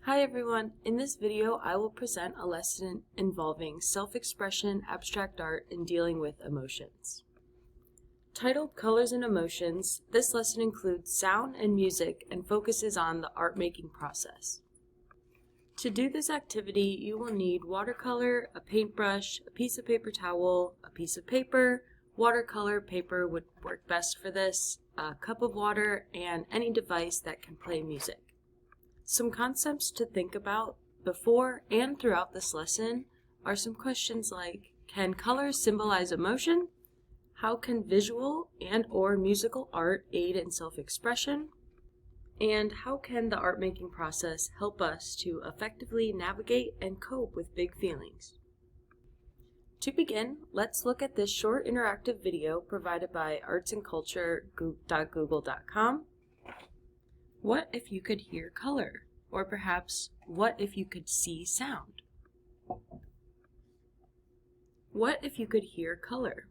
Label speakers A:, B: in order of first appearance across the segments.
A: Hi everyone, in this video I will present a lesson involving self-expression, abstract art, and dealing with emotions. Titled Colors and Emotions, this lesson includes sound and music and focuses on the art-making process. To do this activity, you will need watercolor, a paintbrush, a piece of paper towel, a piece of paper, watercolor paper would work best for this, a cup of water, and any device that can play music. Some concepts to think about before and throughout this lesson are some questions like, can colors symbolize emotion? How can visual and/or musical art aid in self-expression? And how can the art-making process help us to effectively navigate and cope with big feelings? To begin, let's look at this short interactive video provided by artsandculture.google.com. What if you could hear color? Or perhaps, what if you could see sound? What if you could hear color?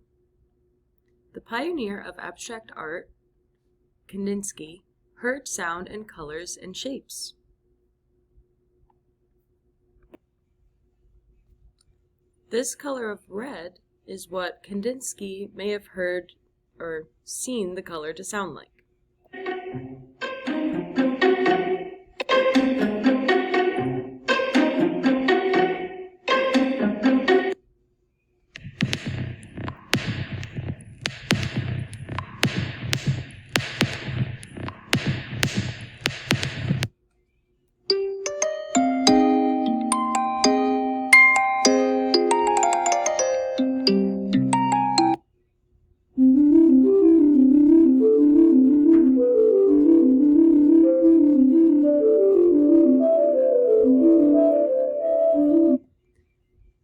A: The pioneer of abstract art, Kandinsky, heard sound and colors and shapes. This color of red is what Kandinsky may have heard or seen the color to sound like.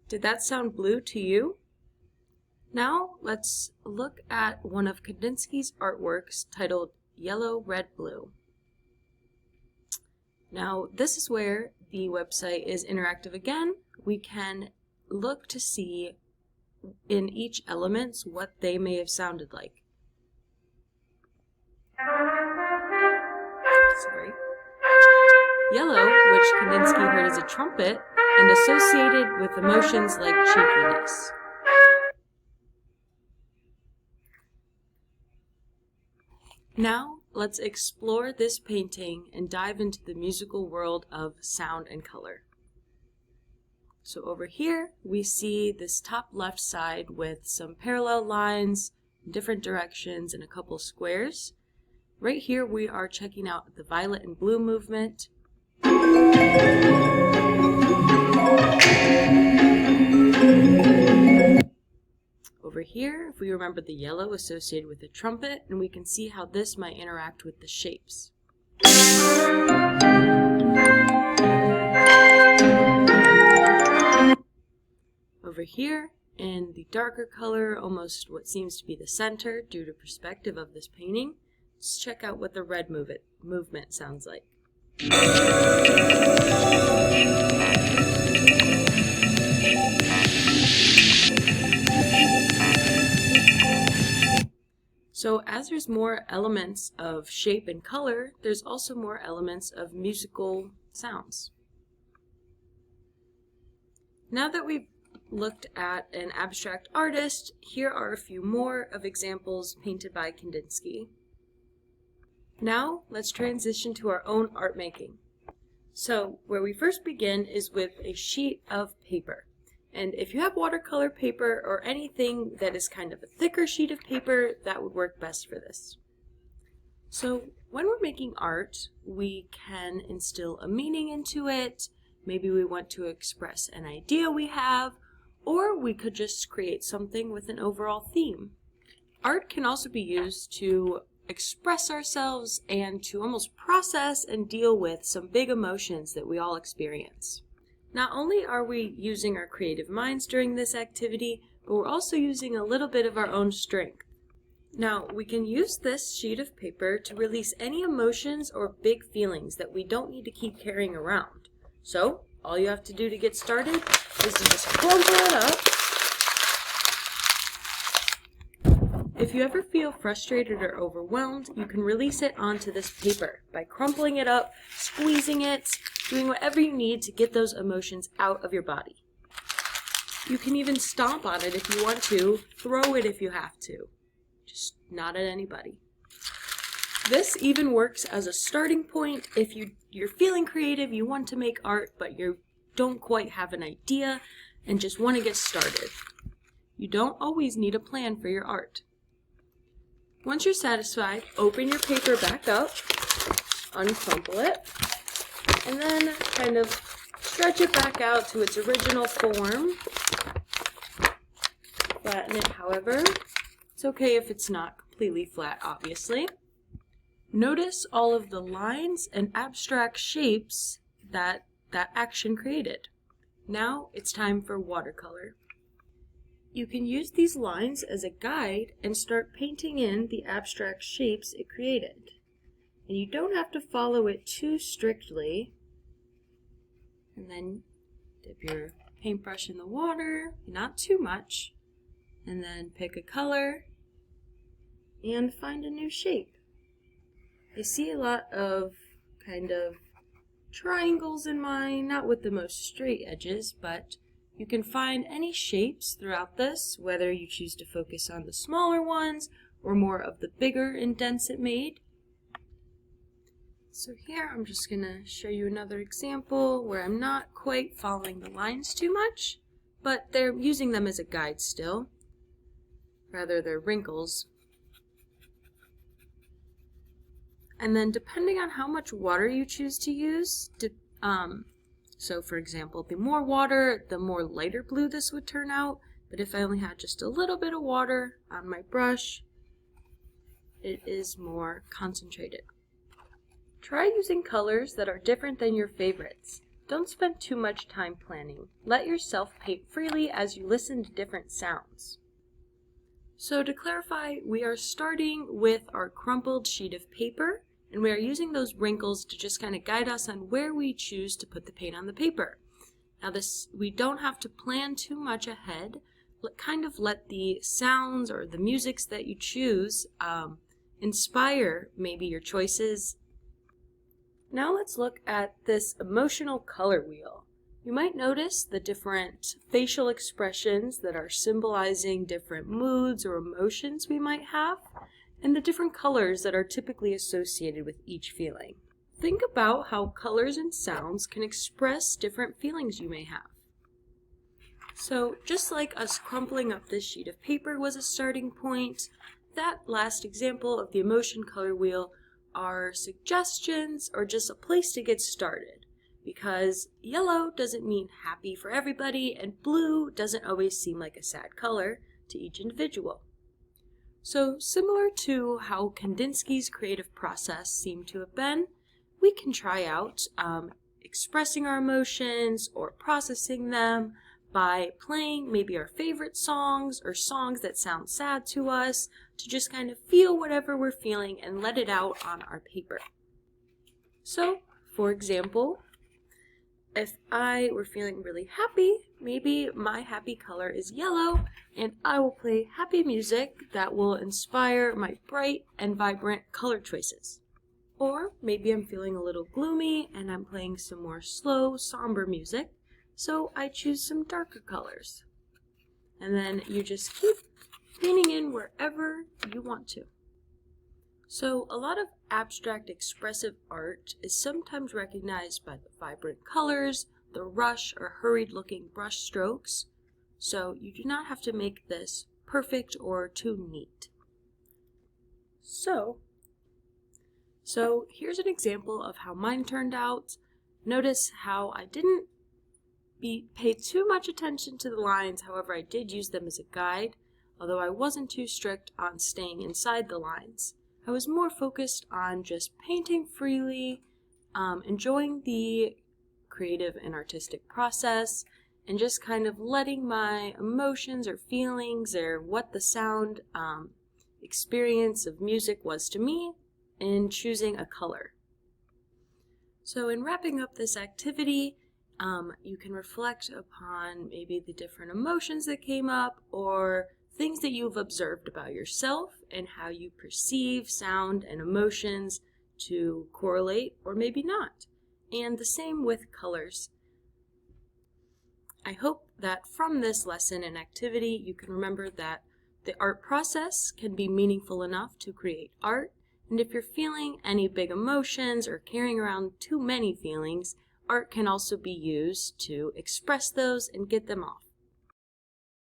A: Did that sound blue to you? Now let's look at one of Kandinsky's artworks titled Yellow, Red, Blue. Now this is where the website is interactive again. We can look to see in each element what they may have sounded like. Yellow, which Kandinsky heard as a trumpet, and associated with emotions like cheekiness. Now, let's explore this painting and dive into the musical world of sound and color. So over here, we see this top left side with some parallel lines in different directions and a couple squares. Right here, we are checking out the violet and blue movement. Over here, if we remember the yellow associated with the trumpet, and we can see how this might interact with the shapes. Over here, in the darker color, almost what seems to be the center due to perspective of this painting, let's check out what the red movement sounds like. So as there's more elements of shape and color, there's also more elements of musical sounds. Now that we've looked at an abstract artist, here are a few more of examples painted by Kandinsky. Now let's transition to our own art making. So where we first begin is with a sheet of paper. And if you have watercolor paper or anything that is kind of a thicker sheet of paper, that would work best for this. So when we're making art, we can instill a meaning into it. Maybe we want to express an idea we have, or we could just create something with an overall theme. Art can also be used to express ourselves and to almost process and deal with some big emotions that we all experience. Not only are we using our creative minds during this activity, but we're also using a little bit of our own strength. Now, we can use this sheet of paper to release any emotions or big feelings that we don't need to keep carrying around. So, all you have to do to get started is to just crumple it up. If you ever feel frustrated or overwhelmed, you can release it onto this paper by crumpling it up, squeezing it, doing whatever you need to get those emotions out of your body. You can even stomp on it if you want to, throw it if you have to, just not at anybody. This even works as a starting point if you're feeling creative, you want to make art, but you don't quite have an idea and just want to get started. You don't always need a plan for your art. Once you're satisfied, open your paper back up, uncrumple it, and then kind of stretch it back out to its original form. Flatten it, however. It's okay if it's not completely flat, obviously. Notice all of the lines and abstract shapes that action created. Now it's time for watercolor. You can use these lines as a guide and start painting in the abstract shapes it created. And you don't have to follow it too strictly. And then dip your paintbrush in the water, not too much, and then pick a color and find a new shape. I see a lot of kind of triangles in mine, not with the most straight edges, but you can find any shapes throughout this, whether you choose to focus on the smaller ones or more of the bigger indents it made. So here I'm just going to show you another example where I'm not quite following the lines too much, but they're using them as a guide still. Rather, they're wrinkles. And then depending on how much water you choose to use, so for example, the more water, the more lighter blue this would turn out, but if I only had just a little bit of water on my brush, it is more concentrated. Try using colors that are different than your favorites. Don't spend too much time planning. Let yourself paint freely as you listen to different sounds. So to clarify, we are starting with our crumpled sheet of paper, and we are using those wrinkles to just kind of guide us on where we choose to put the paint on the paper. Now we don't have to plan too much ahead. Kind of let the sounds or the musics that you choose inspire maybe your choices. Now let's look at this emotional color wheel. You might notice the different facial expressions that are symbolizing different moods or emotions we might have, and the different colors that are typically associated with each feeling. Think about how colors and sounds can express different feelings you may have. So just like us crumpling up this sheet of paper was a starting point, that last example of the emotion color wheel are suggestions or just a place to get started, because yellow doesn't mean happy for everybody and blue doesn't always seem like a sad color to each individual. So similar to how Kandinsky's creative process seemed to have been, we can try out expressing our emotions or processing them by playing maybe our favorite songs or songs that sound sad to us, to just kind of feel whatever we're feeling and let it out on our paper. So, for example, if I were feeling really happy, maybe my happy color is yellow, and I will play happy music that will inspire my bright and vibrant color choices. Or maybe I'm feeling a little gloomy and I'm playing some more slow, somber music, so I choose some darker colors. And then you just keep painting in wherever you want to. So a lot of abstract expressive art is sometimes recognized by the vibrant colors, the rush or hurried looking brush strokes, so you do not have to make this perfect or too neat. So here's an example of how mine turned out. Notice how I didn't pay too much attention to the lines, however I did use them as a guide, although I wasn't too strict on staying inside the lines. I was more focused on just painting freely, enjoying the creative and artistic process, and just kind of letting my emotions or feelings or what the sound experience of music was to me in choosing a color. So in wrapping up this activity, you can reflect upon maybe the different emotions that came up or things that you've observed about yourself and how you perceive sound and emotions to correlate or maybe not. and the same with colors. I hope that from this lesson and activity you can remember that the art process can be meaningful enough to create art, and if you're feeling any big emotions or carrying around too many feelings, art can also be used to express those and get them off.